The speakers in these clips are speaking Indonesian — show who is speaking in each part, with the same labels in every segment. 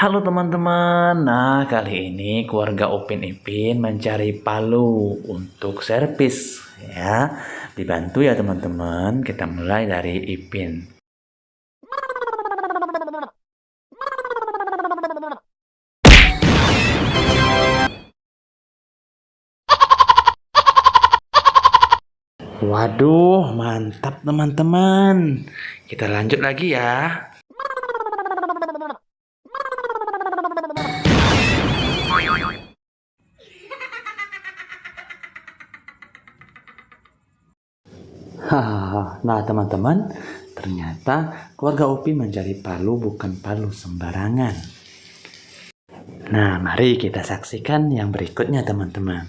Speaker 1: Halo teman-teman, nah kali ini keluarga Upin Ipin mencari palu untuk servis ya. Dibantu ya teman-teman, kita mulai dari Ipin. Waduh, mantap teman-teman. Kita lanjut lagi ya. Hahaha. Nah teman-teman, ternyata keluarga Upin mencari palu bukan palu sembarangan. Nah, mari kita saksikan yang berikutnya teman-teman.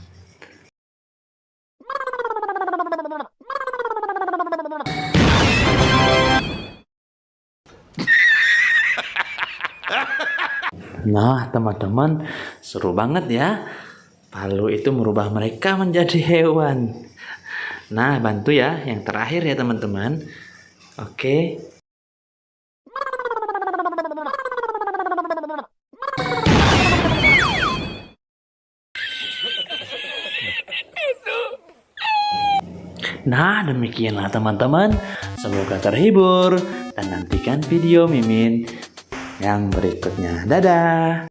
Speaker 1: Nah teman-teman, seru banget ya. Palu itu merubah mereka menjadi hewan. Nah, bantu ya yang terakhir ya teman-teman. Oke. Nah, demikianlah teman-teman. Semoga terhibur dan nantikan video Mimin yang berikutnya. Dadah.